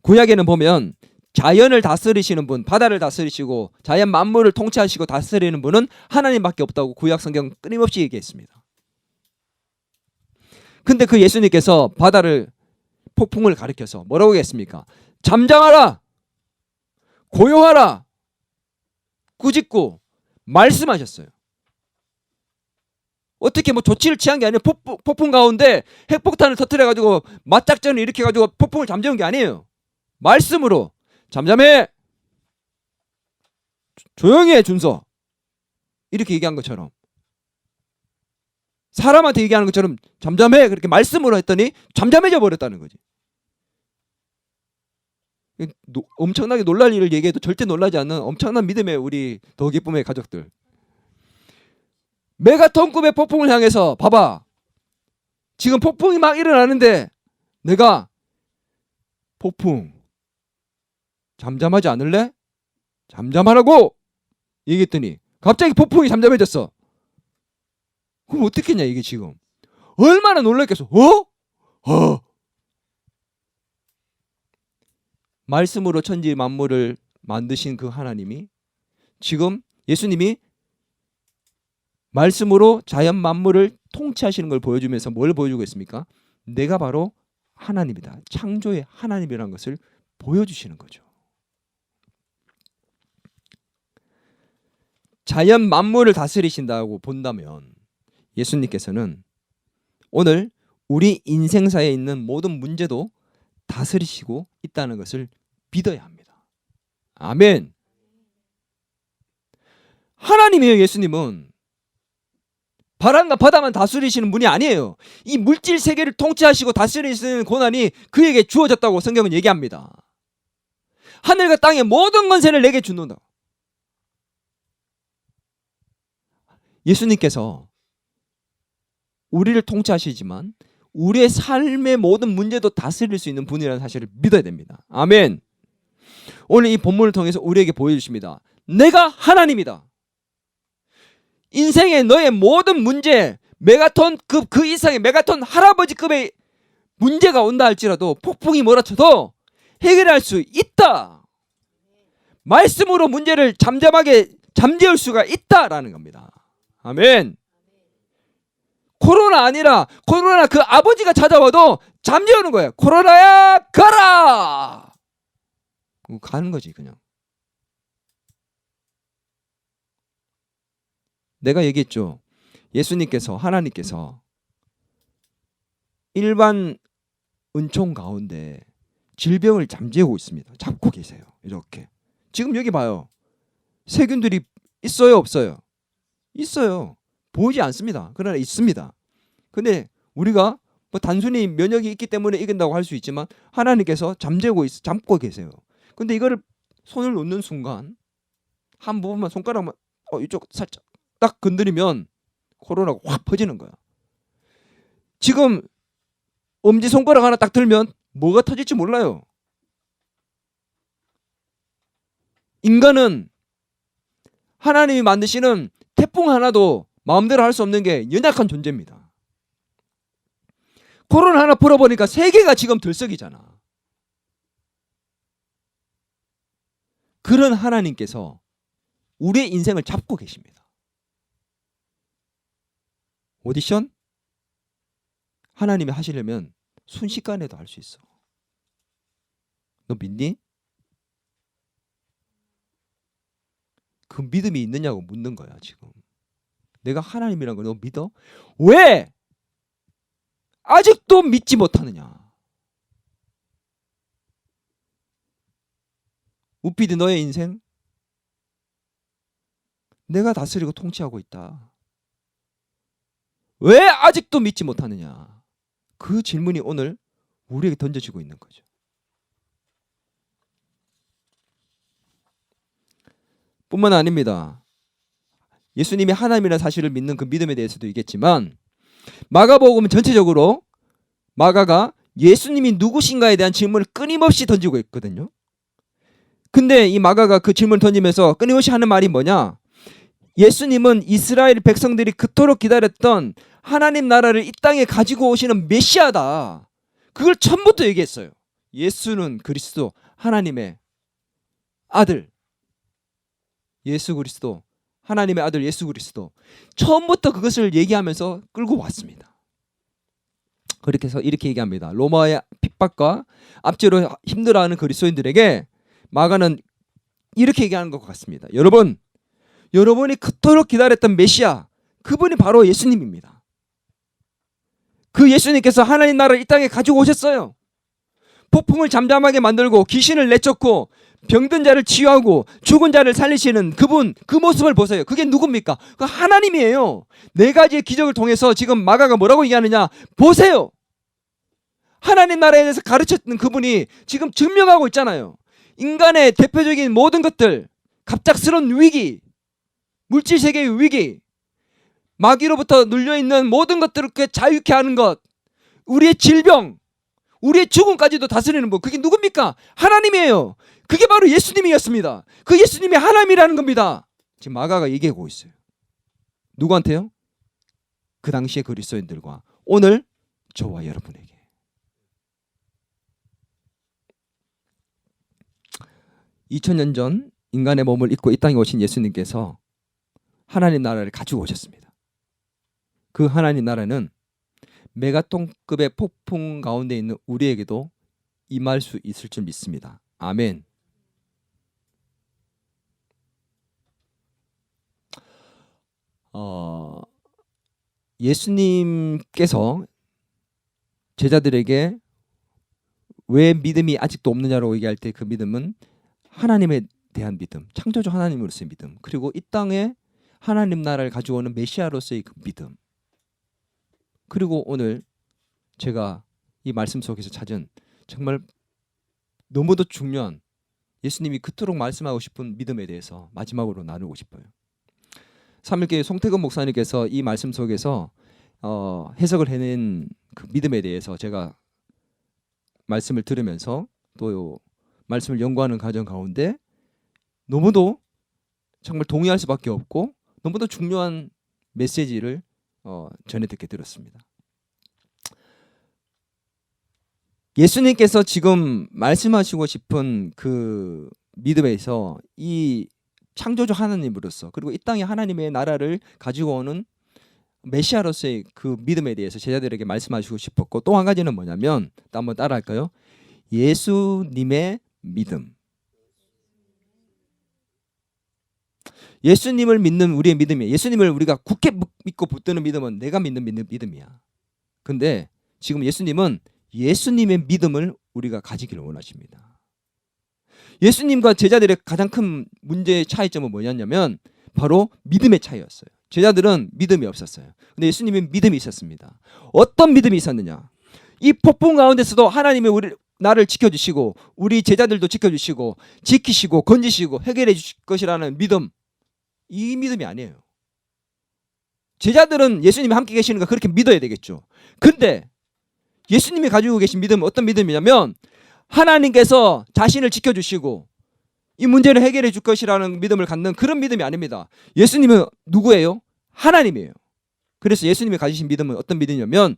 구약에는 보면 자연을 다스리시는 분, 바다를 다스리시고 자연 만물을 통치하시고 다스리는 분은 하나님밖에 없다고 구약 성경 끊임없이 얘기했습니다. 근데 그 예수님께서 바다를, 폭풍을 가리켜서 뭐라고 했습니까? 잠잠하라, 고요하라, 꾸짖고 말씀하셨어요. 어떻게 뭐 조치를 취한 게 아니에요. 폭풍 가운데 핵폭탄을 터뜨려가지고 맞작전을 일으켜가지고 폭풍을 잠재운 게 아니에요. 말씀으로 잠잠해, 조용히 해 준서, 이렇게 얘기한 것처럼, 사람한테 얘기하는 것처럼 잠잠해 그렇게 말씀으로 했더니 잠잠해져 버렸다는 거지. 엄청나게 놀랄 일을 얘기해도 절대 놀라지 않는 엄청난 믿음의 우리 더 기쁨의 가족들. 메가톤급의 폭풍을 향해서 봐봐, 지금 폭풍이 막 일어나는데 내가 폭풍 잠잠하지 않을래? 잠잠하라고 얘기했더니 갑자기 폭풍이 잠잠해졌어. 그럼 어떻게 했냐 이게 지금. 얼마나 놀랐겠어. 말씀으로 천지 만물을 만드신 그 하나님이 지금 예수님이 말씀으로 자연 만물을 통치하시는 걸 보여주면서 뭘 보여주고 있습니까? 내가 바로 하나님이다. 창조의 하나님이라는 것을 보여주시는 거죠. 자연 만물을 다스리신다고 본다면 예수님께서는 오늘 우리 인생사에 있는 모든 문제도 다스리시고 있다는 것을 믿어야 합니다. 아멘. 하나님이에요. 예수님은 바람과 바다만 다스리시는 분이 아니에요. 이 물질 세계를 통치하시고 다스리시는 권한이 그에게 주어졌다고 성경은 얘기합니다. 하늘과 땅의 모든 권세를 내게 주는다. 예수님께서 우리를 통치하시지만 우리의 삶의 모든 문제도 다스릴 수 있는 분이라는 사실을 믿어야 됩니다. 아멘. 오늘 이 본문을 통해서 우리에게 보여주십니다. 내가 하나님이다. 인생의 너의 모든 문제, 메가톤급 그 이상의 메가톤 할아버지급의 문제가 온다 할지라도 폭풍이 몰아쳐도 해결할 수 있다. 말씀으로 문제를 잠재울 수가 있다라는 겁니다. 아멘. 코로나 아니라 코로나 그 아버지가 찾아와도 잠재우는 거예요. 코로나야 가라. 가는 거지 그냥. 내가 얘기했죠. 예수님께서 하나님께서 일반 은총 가운데 질병을 잠재우고 있습니다. 잡고 계세요. 이렇게. 지금 여기 봐요. 세균들이 있어요, 없어요? 있어요. 보이지 않습니다. 그러나 있습니다. 근데 우리가 뭐 단순히 면역이 있기 때문에 이긴다고 할 수 있지만 하나님께서 잡고 계세요. 근데 이거를 손을 놓는 순간 한 부분만 손가락만 이쪽 살짝 딱 건드리면 코로나가 확 퍼지는 거야. 지금 엄지손가락 하나 딱 들면 뭐가 터질지 몰라요. 인간은 하나님이 만드시는 태풍 하나도 마음대로 할 수 없는 게 연약한 존재입니다. 코로나 하나 풀어보니까 세계가 지금 들썩이잖아. 그런 하나님께서 우리의 인생을 잡고 계십니다. 오디션? 하나님이 하시려면 순식간에도 할 수 있어. 너 믿니? 그 믿음이 있느냐고 묻는 거야 지금. 내가 하나님이란 걸 너 믿어? 왜 아직도 믿지 못하느냐? 우피디 너의 인생 내가 다스리고 통치하고 있다. 왜 아직도 믿지 못하느냐? 그 질문이 오늘 우리에게 던져지고 있는 거죠. 뿐만 아닙니다. 예수님이 하나님이라는 사실을 믿는 그 믿음에 대해서도 얘기했지만 마가복음은 전체적으로 마가가 예수님이 누구신가에 대한 질문을 끊임없이 던지고 있거든요. 근데 이 마가가 그 질문을 던지면서 끊임없이 하는 말이 뭐냐? 예수님은 이스라엘 백성들이 그토록 기다렸던 하나님 나라를 이 땅에 가지고 오시는 메시아다. 그걸 처음부터 얘기했어요. 예수는 그리스도 하나님의 아들. 예수 그리스도 하나님의 아들 예수 그리스도. 처음부터 그것을 얘기하면서 끌고 왔습니다. 그렇게 해서 이렇게 얘기합니다. 로마의 핍박과 압제로 힘들어하는 그리스도인들에게 마가는 이렇게 얘기하는 것 같습니다. 여러분이 그토록 기다렸던 메시아, 그분이 바로 예수님입니다. 그 예수님께서 하나님 나라를 이 땅에 가지고 오셨어요. 폭풍을 잠잠하게 만들고 귀신을 내쫓고 병든 자를 치유하고 죽은 자를 살리시는 그분, 그 모습을 보세요. 그게 누굽니까? 그 하나님이에요. 네 가지의 기적을 통해서 지금 마가가 뭐라고 얘기하느냐? 보세요. 하나님 나라에 대해서 가르쳤던 그분이 지금 증명하고 있잖아요. 인간의 대표적인 모든 것들, 갑작스러운 위기, 물질 세계의 위기, 마귀로부터 눌려있는 모든 것들을 자유케 하는 것, 우리의 질병, 우리의 죽음까지도 다스리는 분, 그게 누굽니까? 하나님이에요. 그게 바로 예수님이었습니다. 그 예수님이 하나님이라는 겁니다. 지금 마가가 얘기하고 있어요. 누구한테요? 그 당시의 그리스도인들과 오늘 저와 여러분에게. 2000년 전 인간의 몸을 입고 이 땅에 오신 예수님께서 하나님 나라를 가지고 오셨습니다. 그 하나님 나라는 메가톤급의 폭풍 가운데 있는 우리에게도 임할 수 있을 줄 믿습니다. 아멘. 예수님께서 제자들에게 왜 믿음이 아직도 없느냐라고 얘기할 때 그 믿음은 하나님에 대한 믿음, 창조주 하나님으로서의 믿음, 그리고 이 땅에 하나님 나라를 가지고 오는 메시아로서의 그 믿음, 그리고 오늘 제가 이 말씀 속에서 찾은 정말 너무도 중요한 예수님이 그토록 말씀하고 싶은 믿음에 대해서 마지막으로 나누고 싶어요. 3일교회 송태근 목사님께서 이 말씀 속에서 해석을 해낸 그 믿음에 대해서 제가 말씀을 들으면서 또 말씀을 연구하는 과정 가운데 너무도 정말 동의할 수밖에 없고 너무도 중요한 메시지를 전해 듣게 들었습니다. 예수님께서 지금 말씀하시고 싶은 그 믿음에서 이 창조주 하나님으로서 그리고 이 땅에 하나님의 나라를 가지고 오는 메시아로서의 그 믿음에 대해서 제자들에게 말씀하시고 싶었고, 또 한 가지는 뭐냐면, 또 한번 따라할까요? 예수님의 믿음. 예수님을 믿는 우리의 믿음이에요. 예수님을 우리가 굳게 믿고 붙드는 믿음은 내가 믿는 믿음이야. 근데 지금 예수님은 예수님의 믿음을 우리가 가지기를 원하십니다. 예수님과 제자들의 가장 큰 문제의 차이점은 뭐였냐면 바로 믿음의 차이였어요. 제자들은 믿음이 없었어요. 근데 예수님은 믿음이 있었습니다. 어떤 믿음이 있었느냐? 이 폭풍 가운데서도 하나님이 나를 지켜주시고 우리 제자들도 지켜주시고 지키시고 건지시고 해결해 주실 것이라는 믿음. 이 믿음이 아니에요. 제자들은 예수님이 함께 계시는 거 그렇게 믿어야 되겠죠. 근데 예수님이 가지고 계신 믿음은 어떤 믿음이냐면 하나님께서 자신을 지켜주시고 이 문제를 해결해 줄 것이라는 믿음을 갖는 그런 믿음이 아닙니다. 예수님은 누구예요? 하나님이에요. 그래서 예수님이 가지신 믿음은 어떤 믿음이냐면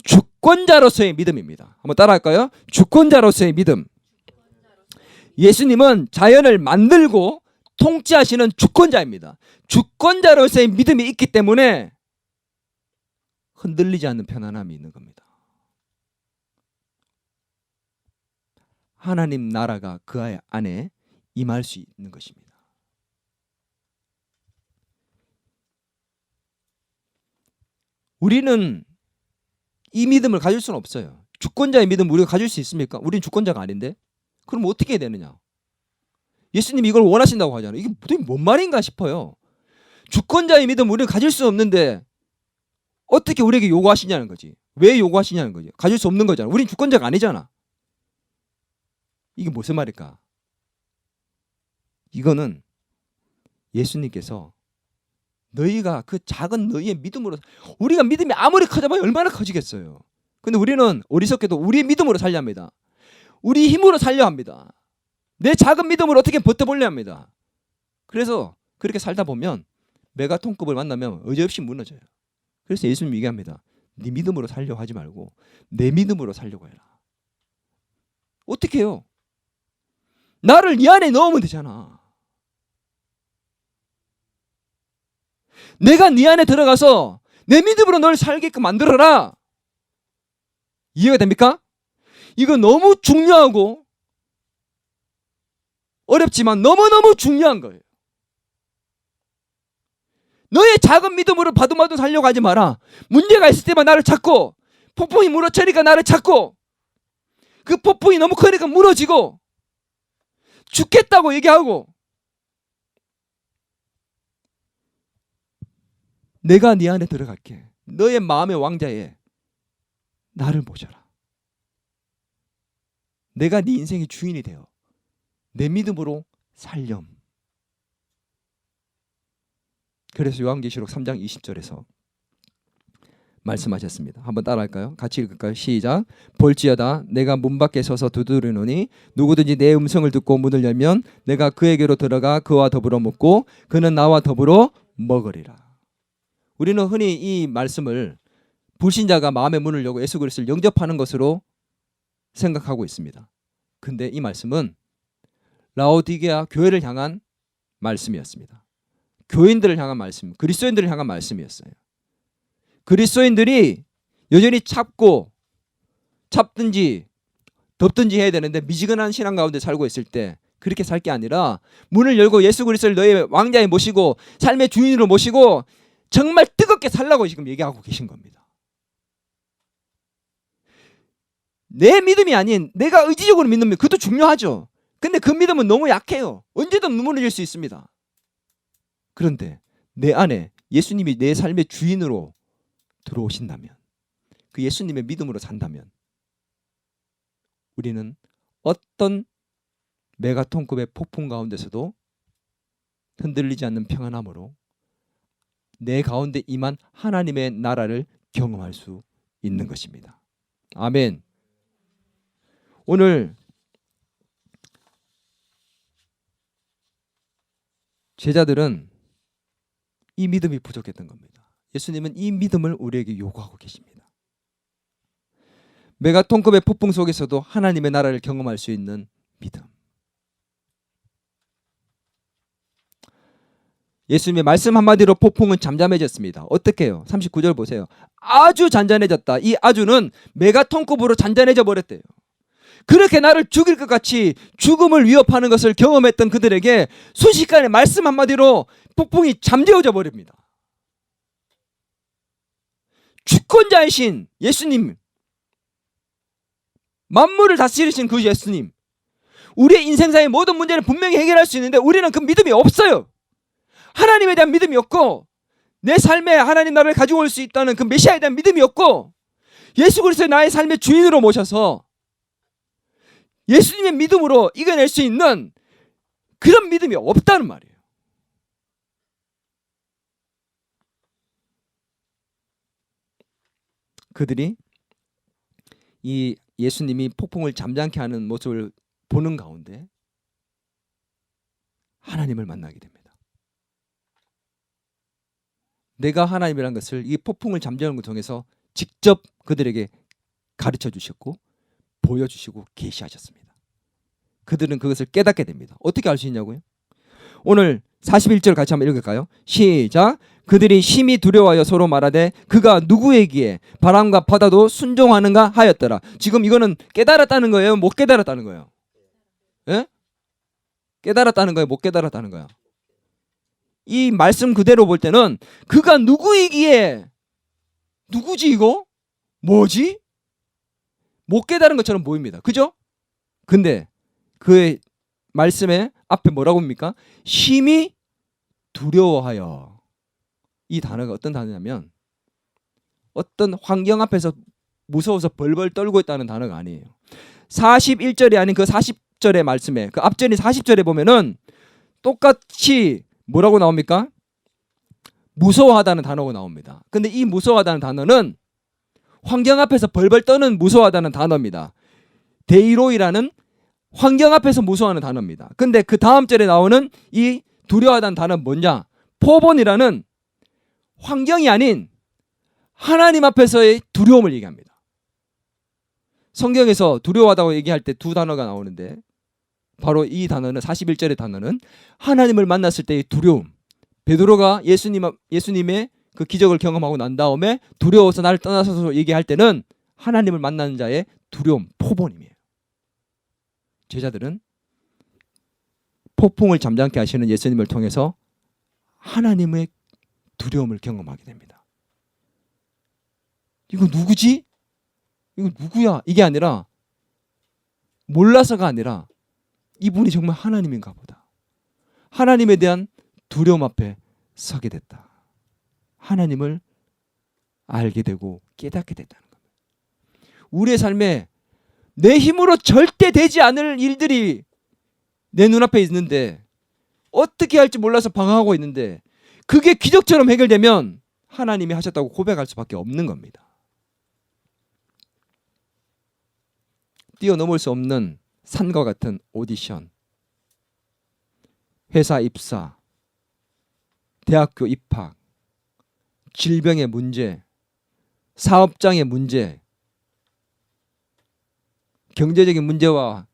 주권자로서의 믿음입니다. 한번 따라할까요? 주권자로서의 믿음. 예수님은 자연을 만들고 통치하시는 주권자입니다. 주권자로서의 믿음이 있기 때문에 흔들리지 않는 편안함이 있는 겁니다. 하나님 나라가 그 안에 임할 수 있는 것입니다. 우리는 이 믿음을 가질 수는 없어요. 주권자의 믿음을 우리가 가질 수 있습니까? 우리는 주권자가 아닌데? 그럼 어떻게 해야 되느냐? 예수님이 이걸 원하신다고 하잖아요. 이게 도대체 뭔 말인가 싶어요. 주권자의 믿음 우리는 가질 수 없는데 어떻게 우리에게 요구하시냐는 거지. 왜 요구하시냐는 거지. 가질 수 없는 거잖아. 우린 주권자가 아니잖아. 이게 무슨 말일까? 이거는 예수님께서 너희가 그 작은 너희의 믿음으로, 우리가 믿음이 아무리 커져봐야 얼마나 커지겠어요. 근데 우리는 어리석게도 우리의 믿음으로 살려 합니다. 우리 힘으로 살려 합니다. 내 작은 믿음으로 어떻게 버텨보려 합니다. 그래서 그렇게 살다 보면 메가톤급을 만나면 어지없이 무너져요. 그래서 예수님이 얘기합니다. 네 믿음으로 살려고 하지 말고 내 믿음으로 살려고 해라. 어떻게 해요? 나를 네 안에 넣으면 되잖아. 내가 네 안에 들어가서 내 믿음으로 널 살게끔 만들어라. 이해가 됩니까? 이거 너무 중요하고 어렵지만 너무너무 중요한 거예요. 너의 작은 믿음으로 바둥바둥 살려고 하지 마라. 문제가 있을 때만 나를 찾고, 폭풍이 무너뜨리니까 나를 찾고, 그 폭풍이 너무 크니까 무너지고 죽겠다고 얘기하고, 내가 네 안에 들어갈게. 너의 마음의 왕자에 나를 모셔라. 내가 네 인생의 주인이 되어 내 믿음으로 살렴. 그래서 요한계시록 3장 20절에서 말씀하셨습니다. 한번 따라할까요? 같이 읽을까요? 시작. 볼지어다 내가 문 밖에 서서 두드리노니 누구든지 내 음성을 듣고 문을 열면 내가 그에게로 들어가 그와 더불어 먹고 그는 나와 더불어 먹으리라. 우리는 흔히 이 말씀을 불신자가 마음의 문을 열고 예수 그리스도를 영접하는 것으로 생각하고 있습니다. 근데 이 말씀은 라오디게아 교회를 향한 말씀이었습니다. 교인들을 향한 말씀, 그리스도인들을 향한 말씀이었어요. 그리스도인들이 여전히 잡든지 덮든지 해야 되는데 미지근한 신앙 가운데 살고 있을 때 그렇게 살 게 아니라 문을 열고 예수 그리스도를 너의 왕자에 모시고 삶의 주인으로 모시고 정말 뜨겁게 살라고 지금 얘기하고 계신 겁니다. 내 믿음이 아닌 내가 의지적으로 믿는 믿음, 그것도 중요하죠. 근데 그 믿음은 너무 약해요. 언제든 무너질 수 있습니다. 그런데 내 안에 예수님이 내 삶의 주인으로 들어오신다면, 그 예수님의 믿음으로 산다면 우리는 어떤 메가톤급의 폭풍 가운데서도 흔들리지 않는 평안함으로 내 가운데 임한 하나님의 나라를 경험할 수 있는 것입니다. 아멘. 오늘 제자들은 이 믿음이 부족했던 겁니다. 예수님은 이 믿음을 우리에게 요구하고 계십니다. 메가톤급의 폭풍 속에서도 하나님의 나라를 경험할 수 있는 믿음. 예수님의 말씀 한마디로 폭풍은 잠잠해졌습니다. 어떻게 해요? 39절 보세요. 아주 잔잔해졌다. 이 아주는 메가톤급으로 잔잔해져 버렸대요. 그렇게 나를 죽일 것 같이 죽음을 위협하는 것을 경험했던 그들에게 순식간에 말씀 한마디로 폭풍이 잠재워져 버립니다. 주권자이신 예수님, 만물을 다스리신 그 예수님, 우리의 인생사의 모든 문제를 분명히 해결할 수 있는데 우리는 그 믿음이 없어요. 하나님에 대한 믿음이 없고, 내 삶에 하나님 나라를 가지고 올 수 있다는 그 메시아에 대한 믿음이 없고, 예수 그리스도의 나의 삶의 주인으로 모셔서 예수님의 믿음으로 이겨낼 수 있는 그런 믿음이 없다는 말이에요. 그들이 이 예수님이 폭풍을 잠잠케 하는 모습을 보는 가운데 하나님을 만나게 됩니다. 내가 하나님이라는 것을 이 폭풍을 잠재우는 것을 통해서 직접 그들에게 가르쳐 주셨고 보여주시고 계시하셨습니다. 그들은 그것을 깨닫게 됩니다. 어떻게 알 수 있냐고요? 오늘 41절 같이 한번 읽을까요? 시작. 그들이 심히 두려워하여 서로 말하되 그가 누구에게 바람과 바다도 순종하는가 하였더라. 지금 이거는 깨달았다는 거예요? 못 깨달았다는 거예요? 예? 깨달았다는 거예요? 못 깨달았다는 거예요? 이 말씀 그대로 볼 때는 그가 누구이기에, 누구지 이거? 뭐지? 못 깨달은 것처럼 보입니다. 그죠? 근데 그의 말씀에 앞에 뭐라고 합니까? 심히 두려워하여. 이 단어가 어떤 단어냐면 어떤 환경 앞에서 무서워서 벌벌 떨고 있다는 단어가 아니에요. 41절이 아닌 그 40절의 말씀에, 그 앞전인 40절에 보면은 똑같이 뭐라고 나옵니까? 무서워하다는 단어가 나옵니다. 근데 이 무서워하다는 단어는 환경 앞에서 벌벌 떠는 무서워하다는 단어입니다. 데이로이라는 환경 앞에서 무서워하는 단어입니다. 근데 그 다음 절에 나오는 이 두려워하다는 단어는 뭐냐? 포본이라는 환경이 아닌 하나님 앞에서의 두려움을 얘기합니다. 성경에서 두려워하다고 얘기할 때 두 단어가 나오는데 바로 이 단어는 41절의 단어는 하나님을 만났을 때의 두려움. 베드로가 예수님의 그 기적을 경험하고 난 다음에 두려워서 나를 떠나서서 얘기할 때는 하나님을 만나는 자의 두려움, 포본임이에요. 제자들은 폭풍을 잠잠케 하시는 예수님을 통해서 하나님의 두려움을 경험하게 됩니다. 이거 누구지? 이거 누구야? 이게 아니라 몰라서가 아니라 이분이 정말 하나님인가 보다. 하나님에 대한 두려움 앞에 서게 됐다. 하나님을 알게 되고 깨닫게 됐다는 겁니다. 우리의 삶에 내 힘으로 절대 되지 않을 일들이 내 눈앞에 있는데 어떻게 할지 몰라서 방황하고 있는데 그게 기적처럼 해결되면 하나님이 하셨다고 고백할 수밖에 없는 겁니다. 뛰어넘을 수 없는 산과 같은 오디션, 회사 입사, 대학교 입학, 질병의 문제, 사업장의 문제, 경제적인 문제와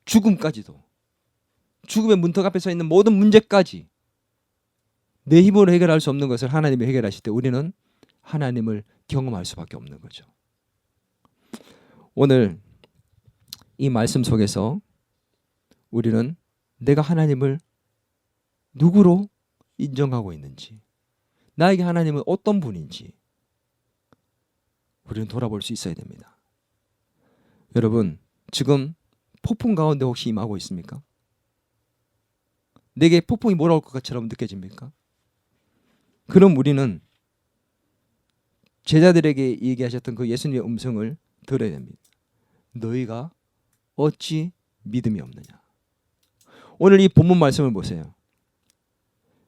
죽음까지도, 죽음의 문턱 앞에 서 있는 모든 문제까지 내 힘으로 해결할 수 없는 것을 하나님이 해결하실 때 우리는 하나님을 경험할 수밖에 없는 거죠. 오늘 이 말씀 속에서 우리는 내가 하나님을 누구로 인정하고 있는지, 나에게 하나님은 어떤 분인지 우리는 돌아볼 수 있어야 됩니다. 여러분, 지금 폭풍 가운데 혹시 임하고 있습니까? 내게 폭풍이 몰아올 것처럼 느껴집니까? 그럼 우리는 제자들에게 얘기하셨던 그 예수님의 음성을 들어야 됩니다. 너희가 어찌 믿음이 없느냐. 오늘 이 본문 말씀을 보세요.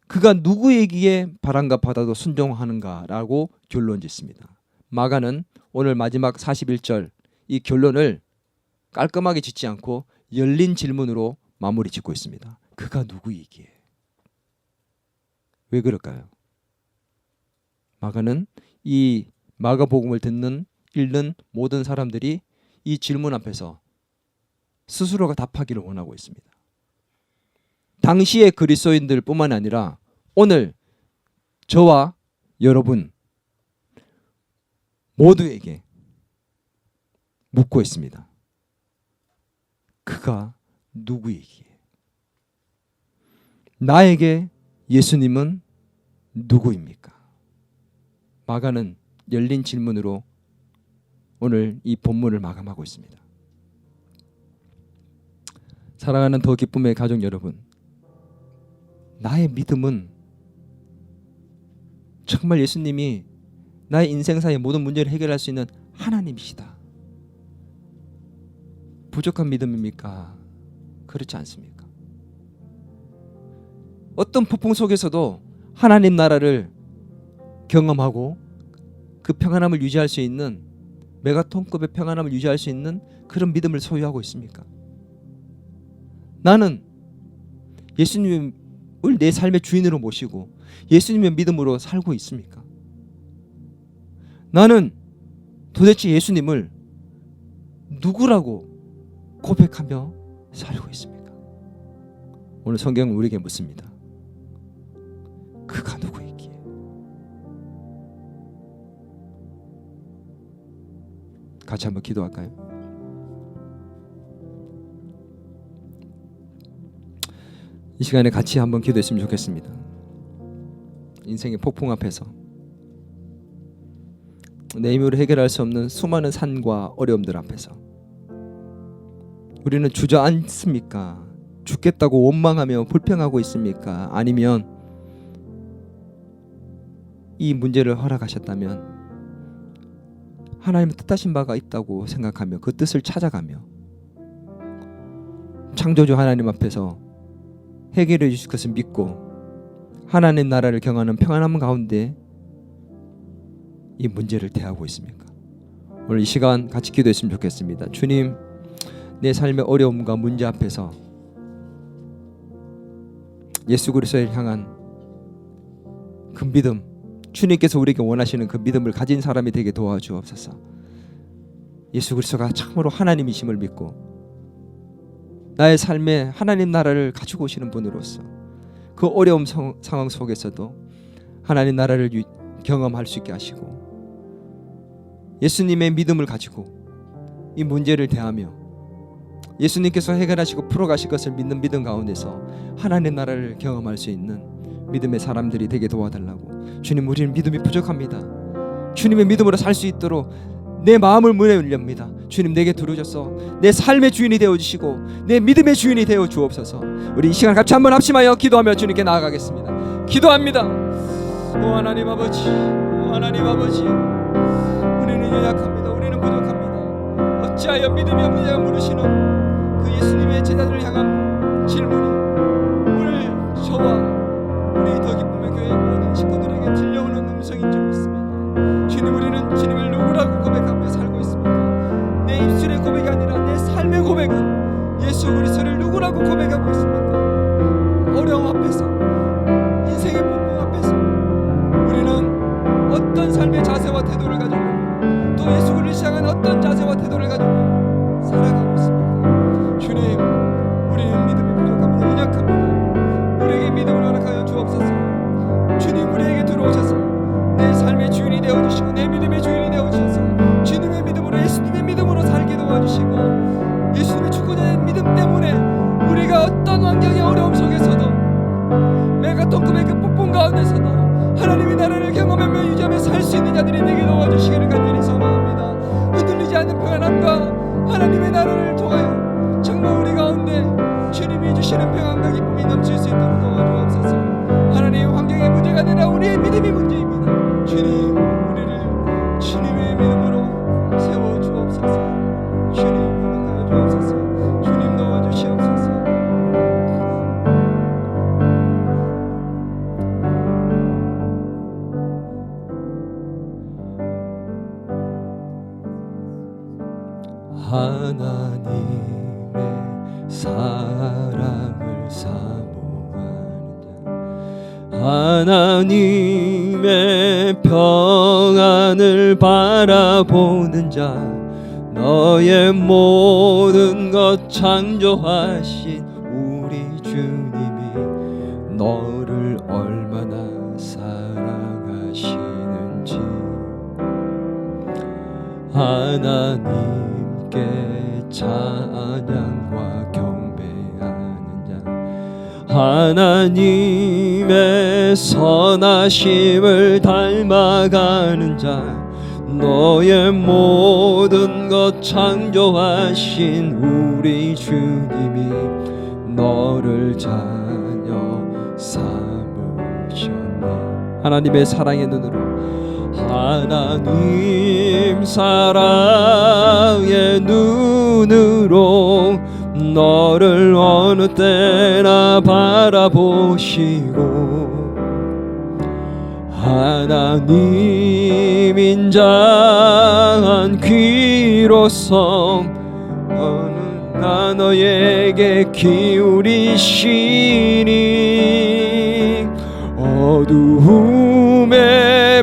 그가 누구에게 바람과 바다도 순종하는가라고 결론 짓습니다. 마가는 오늘 마지막 41절 이 결론을 깔끔하게 짓지 않고 열린 질문으로 마무리 짓고 있습니다. 그가 누구이기에? 왜 그럴까요? 마가는 이 마가복음을 듣는 읽는 모든 사람들이 이 질문 앞에서 스스로가 답하기를 원하고 있습니다. 당시의 그리스도인들뿐만 아니라 오늘 저와 여러분 모두에게 묻고 있습니다. 그가 누구이기에? 나에게 예수님은 누구입니까? 마가는 열린 질문으로 오늘 이 본문을 마감하고 있습니다. 사랑하는 더 기쁨의 가족 여러분, 나의 믿음은 정말 예수님이 나의 인생사의 모든 문제를 해결할 수 있는 하나님이시다. 부족한 믿음입니까? 그렇지 않습니까? 어떤 폭풍 속에서도 하나님 나라를 경험하고 그 평안함을 유지할 수 있는, 메가톤급의 평안함을 유지할 수 있는 그런 믿음을 소유하고 있습니까? 나는 예수님을 내 삶의 주인으로 모시고 예수님의 믿음으로 살고 있습니까? 나는 도대체 예수님을 누구라고 고백하며 살고 있습니까? 오늘 성경은 우리에게 묻습니다. 그가 누구이기에? 같이 한번 기도할까요? 이 시간에 같이 한번 기도했으면 좋겠습니다. 인생의 폭풍 앞에서 내 힘으로 해결할 수 없는 수많은 산과 어려움들 앞에서 우리는 주저앉습니까? 죽겠다고 원망하며 불평하고 있습니까? 아니면 이 문제를 허락하셨다면 하나님의 뜻하신 바가 있다고 생각하며 그 뜻을 찾아가며 창조주 하나님 앞에서 해결해 주실 것을 믿고 하나님 나라를 경하는 평안함 가운데 이 문제를 대하고 있습니까? 오늘 이 시간 같이 기도했으면 좋겠습니다. 주님, 내 삶의 어려움과 문제 앞에서 예수 그리스도를 향한 그 믿음, 주님께서 우리에게 원하시는 그 믿음을 가진 사람이 되게 도와주옵소서. 예수 그리스도가 참으로 하나님이심을 믿고 나의 삶에 하나님 나라를 가지고 오시는 분으로서 그 어려움 상황 속에서도 하나님 나라를 경험할 수 있게 하시고 예수님의 믿음을 가지고 이 문제를 대하며 예수님께서 해결하시고 풀어가실 것을 믿는 믿음 가운데서 하나님 나라를 경험할 수 있는 믿음의 사람들이 되게 도와달라고. 주님, 우리는 믿음이 부족합니다. 주님의 믿음으로 살 수 있도록 내 마음을 문에 열립니다. 주님, 내게 들어오셔서 내 삶의 주인이 되어주시고 내 믿음의 주인이 되어 주옵소서. 우리 이 시간 같이 한번 합심하여 기도하며 주님께 나아가겠습니다. 기도합니다. 오 하나님 아버지, 오 하나님 아버지, 우리는 연약합니다. 우리는 부족합니다. 어찌하여 믿음이 없는 자가 물으시는 그 예수님의 제자들을 향한 질문이 오늘 저와 우리 더 기쁨의 교회 모든 식구들에게 들려오는 음성인 줄 믿습니다. 주님, 우리는 주님을 누구라고 고백하며 살고 있습니까? 내 입술의 고백이 아니라 내 삶의 고백은 예수 그리스도를 누구라고 고백하고 있습니까? 어려움 앞에서, 인생의 폭풍 앞에서 우리는 어떤 삶의 자세와 태도를 가지고 또 예수 그리스도를 향한 어떤 자세와 태도를 가지고 살아가고 있습니까? 주님, 우리는 믿음이 부족합니다. 연약합니다. 우리에게 믿음을 허락하여 주옵소서. 주님, 우리에게 들어오셔서 내 삶의 주인이 되어주시고 내 믿음의 주인이 되어주셔서 주님의 믿음으로, 예수님의 믿음으로 살게 도와주시고 예수님의 주권자의 믿음 때문에 우리가 어떤 환경의 어려움 속에서도 메가톤급의 그 폭풍 가운데서도 하나님의 나라를 경험하며 유지하며 살 수 있는 자들이 되게 도와주시기를 간절히 소망합니다. 흔들리지 않는 평안함과 하나님의 나라를 통하여 정말 우리 가운데 주님이 주시는 평안과 기쁨이 넘칠 수 있도록 도와주옵소서. 하나님, 환경의 문제가 아니라 우리의 믿음이 문제입니다. 주님, 우리를 주님의 믿음으로 세워주옵소서. 주님, 허락하여 주옵소서. 주님, 도와주시옵소서. 하나님의 사랑을 사모하는 자, 하나님의 평안을 바라보는 자, 너의 모든 것 창조하신 우리 주님이 너를 얼마나 사랑하시는지 하나님께 찬양과 경배하는 자, 하나님의 선하심을 닮아가는 자, 너의 모든 것 창조하신 우리 주님이 너를 자녀 삼으셨네. 하나님의 사랑의 눈으로, 하나님 사랑의 눈으로 너를 어느 때나 바라보시고, 하나님 인자한 귀로서 어느 나 너에게 기울이시니 어두움에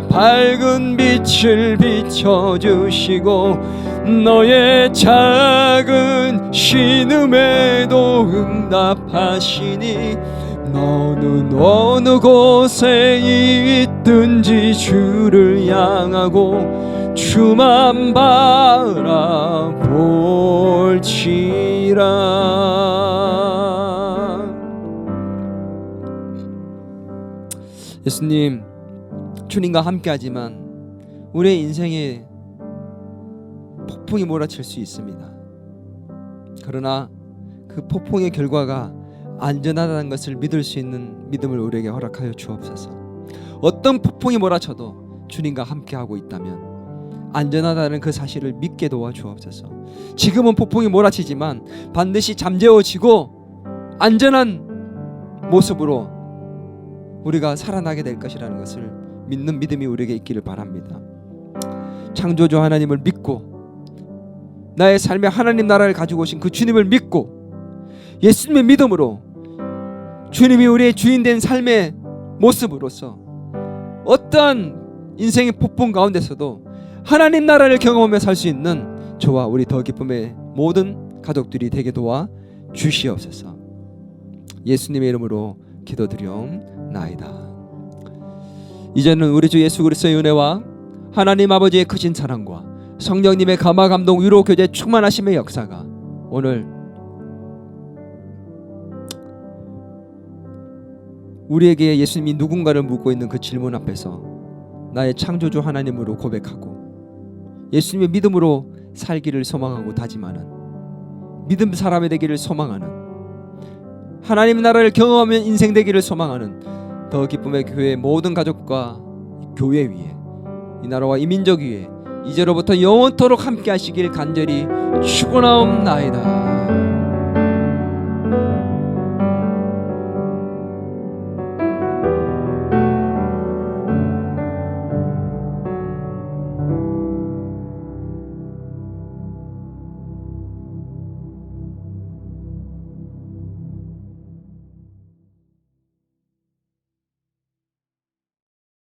밝은 빛을 비춰주시고 너의 작은 신음에도 응답하시니 너는 어느 곳에 있든지 주를 향하고 주만 바라볼지라. 예수님, 주님과 함께하지만 우리의 인생에 폭풍이 몰아칠 수 있습니다. 그러나 그 폭풍의 결과가 안전하다는 것을 믿을 수 있는 믿음을 우리에게 허락하여 주옵소서. 어떤 폭풍이 몰아쳐도 주님과 함께하고 있다면 안전하다는 그 사실을 믿게 도와주옵소서. 지금은 폭풍이 몰아치지만 반드시 잠재워지고 안전한 모습으로 우리가 살아나게 될 것이라는 것을 믿는 믿음이 우리에게 있기를 바랍니다. 창조주 하나님을 믿고 나의 삶에 하나님 나라를 가지고 오신 그 주님을 믿고 예수님의 믿음으로 주님이 우리의 주인 된 삶의 모습으로서 어떠한 인생의 폭풍 가운데서도 하나님 나라를 경험하며 살 수 있는 저와 우리 더 기쁨의 모든 가족들이 되게 도와 주시옵소서. 예수님의 이름으로 기도드리옵나이다. 이제는 우리 주 예수 그리스도의 은혜와 하나님 아버지의 크신 사랑과 성령님의 감화 감동 위로 교제 충만하심의 역사가 오늘 우리에게 예수님이 누군가를 묻고 있는 그 질문 앞에서 나의 창조주 하나님으로 고백하고 예수님의 믿음으로 살기를 소망하고 다짐하는 믿음 사람이 되기를 소망하는 하나님 나라를 경험하면 인생 되기를 소망하는 더 기쁨의 교회의 모든 가족과 교회 위에 이 나라와 이 민족 위에 이제로부터 영원토록 함께 하시길 간절히 축원하옵나이다.